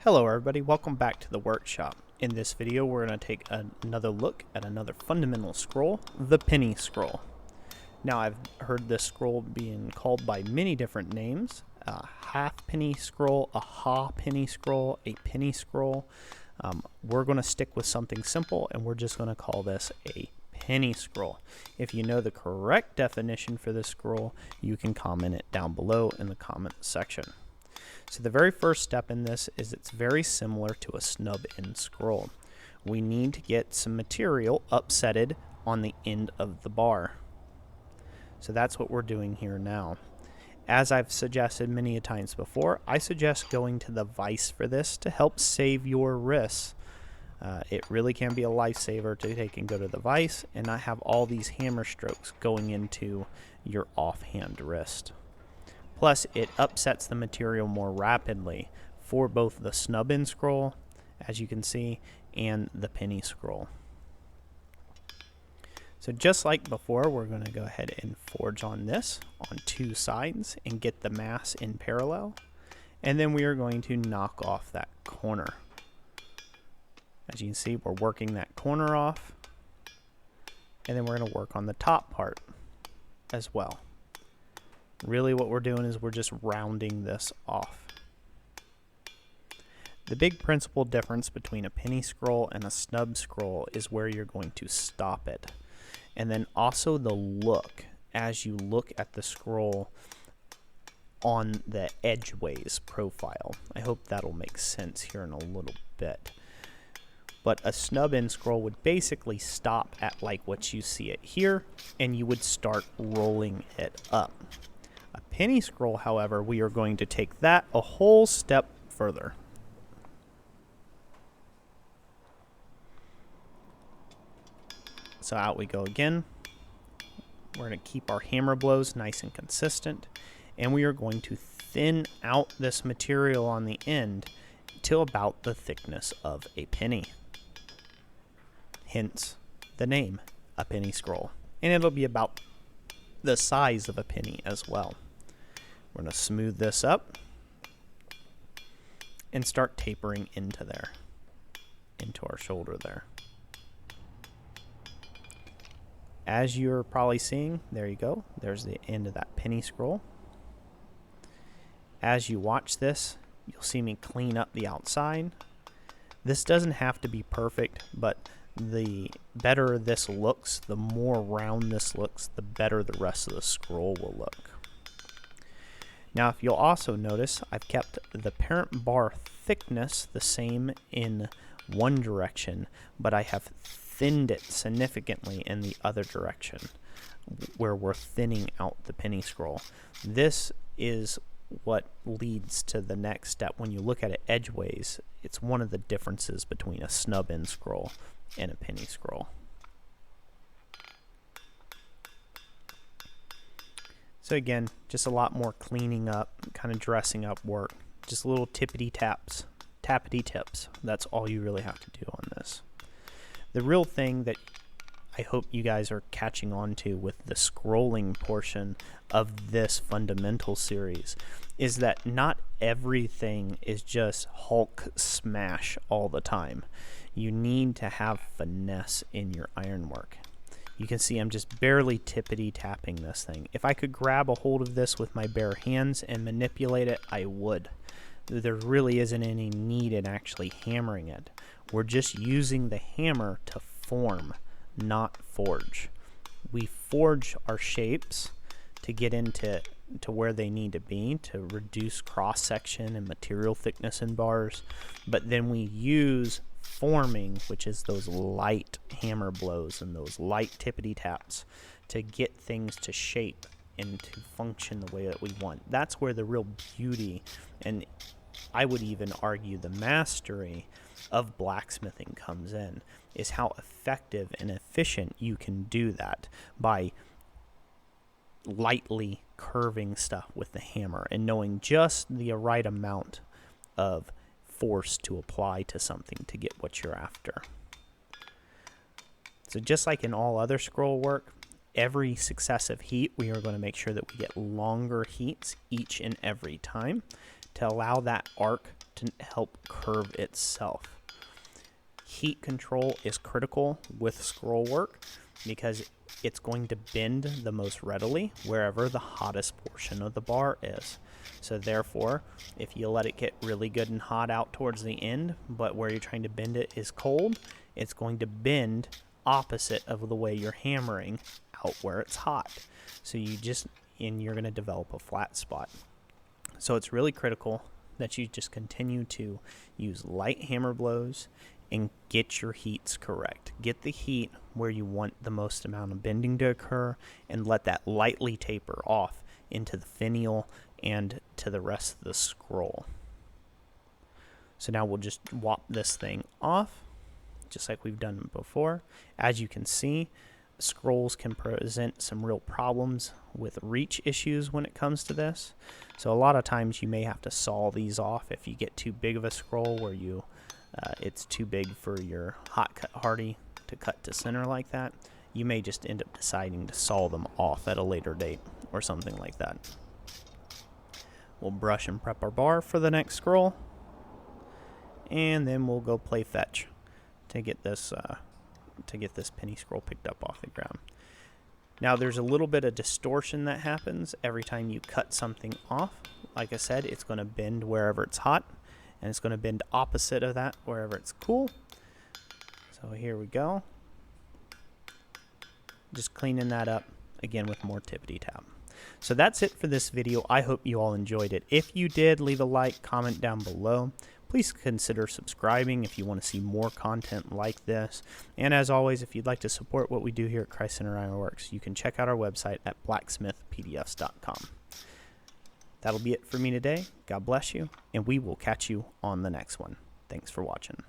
Hello everybody, welcome back to the workshop. In this video we're going to take another look at another fundamental scroll, the penny scroll. Now I've heard this scroll being called by many different names, a half penny scroll, a ha penny scroll, a penny scroll. We're going to stick with something simple and we're just going to call this a penny scroll. If you know the correct definition for this scroll, you can comment it down below in the comment section. So the very first step in this is it's very similar to a snub end scroll. We need to get some material upsetted on the end of the bar. So that's what we're doing here now. As I've suggested many a times before, I suggest going to the vise for this to help save your wrists. It really can be a lifesaver to take and go to the vise and not have all these hammer strokes going into your offhand wrist. Plus, it upsets the material more rapidly for both the snub end scroll, as you can see, and the penny scroll. So just like before, we're going to go ahead and forge on this on two sides and get the mass in parallel. And then we are going to knock off that corner. As you can see, we're working that corner off. And then we're going to work on the top part as well. Really what we're doing is we're just rounding this off. The big principal difference between a penny scroll and a snub scroll is where you're going to stop it. And then also the look as you look at the scroll on the edgeways profile. I hope that'll make sense here in a little bit. But a snub end scroll would basically stop at like what you see it here, and you would start rolling it up. A penny scroll, however, we are going to take that a whole step further. So out we go again. We're going to keep our hammer blows nice and consistent, and we are going to thin out this material on the end to about the thickness of a penny. Hence the name, a penny scroll. And it'll be about the size of a penny as well. We're going to smooth this up and start tapering into there, into our shoulder there. As you're probably seeing, there you go. There's the end of that penny scroll. As you watch this, you'll see me clean up the outside. This doesn't have to be perfect, but the better this looks, the more round this looks, the better the rest of the scroll will look. Now, if you'll also notice, I've kept the parent bar thickness the same in one direction, but I have thinned it significantly in the other direction, where we're thinning out the penny scroll. This is what leads to the next step. When you look at it edgeways, it's one of the differences between a snub end scroll and a penny scroll. So again, just a lot more cleaning up, kind of dressing up work. Just little tappity tips. That's all you really have to do on this. The real thing that I hope you guys are catching on to with the scrolling portion of this fundamental series is that not everything is just Hulk smash all the time. You need to have finesse in your ironwork. You can see I'm just barely tippity tapping this thing. If I could grab a hold of this with my bare hands and manipulate it, I would. There really isn't any need in actually hammering it. We're just using the hammer to form, not forge. We forge our shapes to get into where they need to be to reduce cross section and material thickness in bars, but then we use forming, which is those light hammer blows and those light tippity taps to get things to shape and to function the way that we want. That's where the real beauty, and I would even argue the mastery of blacksmithing comes in, is how effective and efficient you can do that by lightly curving stuff with the hammer and knowing just the right amount of force to apply to something to get what you're after. So just like in all other scroll work, every successive heat we are going to make sure that we get longer heats each and every time to allow that arc to help curve itself. Heat control is critical with scroll work because it's going to bend the most readily wherever the hottest portion of the bar is. So therefore, if you let it get really good and hot out towards the end, but where you're trying to bend it is cold, it's going to bend opposite of the way you're hammering out where it's hot. So you're going to develop a flat spot. So it's really critical that you just continue to use light hammer blows and get your heats correct. Get the heat where you want the most amount of bending to occur, and let that lightly taper off into the finial and to the rest of the scroll. So now we'll just wop this thing off, just like we've done before. As you can see, scrolls can present some real problems with reach issues when it comes to this. So a lot of times you may have to saw these off if you get too big of a scroll where it's too big for your hot cut hardy to cut to center like that. You may just end up deciding to saw them off at a later date or something like that. We'll brush and prep our bar for the next scroll, and then we'll go play fetch to get this penny scroll picked up off the ground. Now there's a little bit of distortion that happens every time you cut something off. Like I said, it's going to bend wherever it's hot, and it's going to bend opposite of that wherever it's cool. So here we go. Just cleaning that up again with more tippity tap. So that's it for this video. I hope you all enjoyed it. If you did, leave a like, comment down below. Please consider subscribing if you want to see more content like this. And as always, if you'd like to support what we do here at Christ Center Ironworks, you can check out our website at blacksmithpdfs.com. That'll be it for me today. God bless you, and we will catch you on the next one. Thanks for watching.